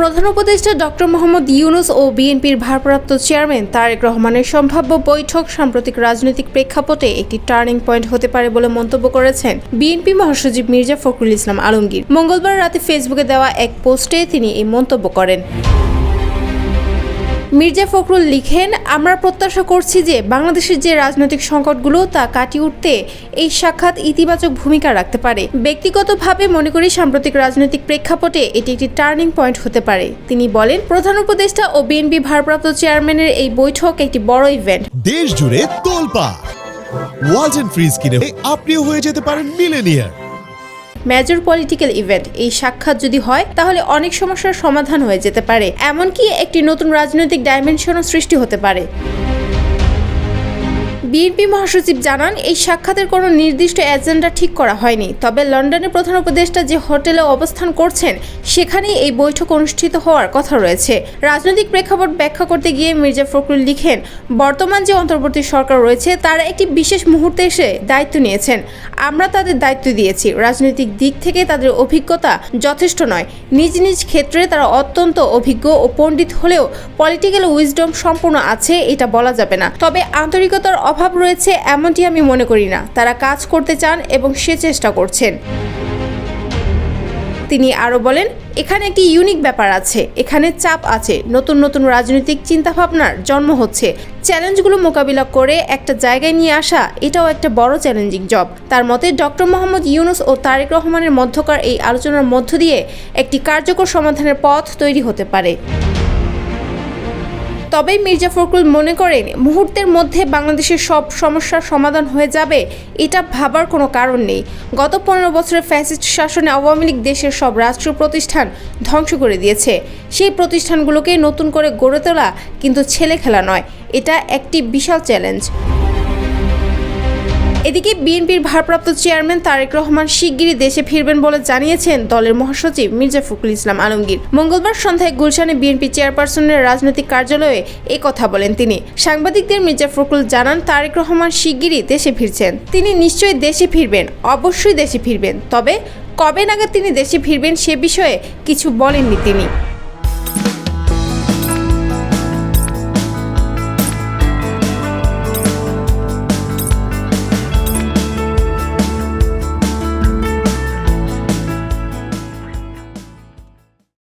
প্রধান উপদেষ্টা ডক্টর মোহাম্মদ ইউনূস ও বিএনপির ভারপ্রাপ্ত চেয়ারম্যান তারেক রহমানের সম্ভাব্য বৈঠক সাম্প্রতিক রাজনৈতিক প্রেক্ষাপটে একটি টার্নিং পয়েন্ট হতে পারে বলে মন্তব্য করেছেন বিএনপি মহাসচিব মির্জা ফখরুল ইসলাম আলমগীর। মঙ্গলবার রাতে ফেসবুকে দেওয়া এক পোস্টে তিনি এই মন্তব্য করেন। মির্জা ফখরুল লিখেন, আমরা প্রত্যাশা করছি যে বাংলাদেশের যে রাজনৈতিক সংকটগুলো তা কাটিয়ে উঠতে এই সাক্ষাৎ ইতিবাচক ভূমিকা রাখতে পারে। ব্যক্তিগতভাবে মনে করি সাম্প্রতিক রাজনৈতিক প্রেক্ষাপটে এটি একটি টার্নিং পয়েন্ট হতে পারে। তিনি বলেন, প্রধান উপদেষ্টা ও বিএনপি ভারপ্রাপ্ত চেয়ারম্যানের এই বৈঠক একটি বড় ইভেন্ট। দেশ জুড়ে তোলপাড় ওয়ালটন ফ্রিজ কিনে আপনিও হয়ে যেতে পারেন মিলেনিয়ার। Major political event. এই সাক্ষাৎ যদি হয় তাহলে অনেক সমস্যার সমাধান হয়ে যেতে পারে, এমনকি একটি নতুন রাজনৈতিক ডাইমেনশনও সৃষ্টি হতে পারে। বিএনপি মহাসচিব জানান, এই সাক্ষাতের কোনো নির্দিষ্ট এজেন্ডা ঠিক করা হয়নি, তবে লন্ডনের প্রধান উপদেষ্টা যে হোটেলে অবস্থান করছেন সেখানেই এই বৈঠক অনুষ্ঠিত হওয়ার কথা রয়েছে। রাজনৈতিক প্রেক্ষাপট ব্যাখ্যা করতে গিয়ে মির্জা ফখরুল লিখেন, বর্তমান যে অন্তর্বর্তী সরকার রয়েছে তারা একটি বিশেষ মুহূর্তে এসে দায়িত্ব নিয়েছেন। আমরা তাদের দায়িত্ব দিয়েছি। রাজনৈতিক দিক থেকে তাদের অভিজ্ঞতা যথেষ্ট নয়। নিজ নিজ ক্ষেত্রে তারা অত্যন্ত অভিজ্ঞ ও পণ্ডিত হলেও পলিটিক্যাল উইজডম সম্পূর্ণ আছে এটা বলা যাবে না। তবে আন্তরিকতার অভাব রয়েছে এমনটি আমি মনে করি না। তারা কাজ করতে চান এবং সে চেষ্টা করছেন। তিনি আরও বলেন, এখানে একটি ইউনিক ব্যাপার আছে, এখানে চাপ আছে, নতুন নতুন রাজনৈতিক চিন্তাভাবনার জন্ম হচ্ছে। চ্যালেঞ্জগুলো মোকাবিলা করে একটা জায়গায় নিয়ে আসা এটাও একটা বড় চ্যালেঞ্জিং জব। তার মতে ডক্টর মোহাম্মদ ইউনূস ও তারেক রহমানের মধ্যকার এই আলোচনার মধ্য দিয়ে একটি কার্যকর সমাধানের পথ তৈরি হতে পারে। তবে মির্জা ফখরুল মনে করেন, মুহূর্তের মধ্যে বাংলাদেশের সব সমস্যার সমাধান হয়ে যাবে এটা ভাবার কোনো কারণ নেই। গত 15 বছরের ফ্যাসিস্ট শাসনে আওয়ামী লীগ দেশের সব রাষ্ট্রীয় প্রতিষ্ঠান ধ্বংস করে দিয়েছে। সেই প্রতিষ্ঠানগুলোকে নতুন করে গড়ে তোলা কিন্তু ছেলে খেলা নয়, এটা একটি বিশাল চ্যালেঞ্জ। এদিকে বিএনপির ভারপ্রাপ্ত চেয়ারম্যান তারেক রহমান শিগগিরই দেশে ফিরবেন বলে জানিয়েছেন দলের মহাসচিব মির্জা ফখরুল ইসলাম আলমগীর। মঙ্গলবার সন্ধ্যায় গুলশানে বিএনপি চেয়ারপারসনের রাজনৈতিক কার্যালয়ে এই কথা বলেন তিনি। সাংবাদিকদের মির্জা ফখরুল জানান, তারেক রহমান শিগগিরই দেশে ফিরছেন। তিনি নিশ্চয়ই দেশে ফিরবেন, অবশ্যই দেশে ফিরবেন, তবে কবে নাগাদ তিনি দেশে ফিরবেন সে বিষয়ে কিছু বলেননি তিনি।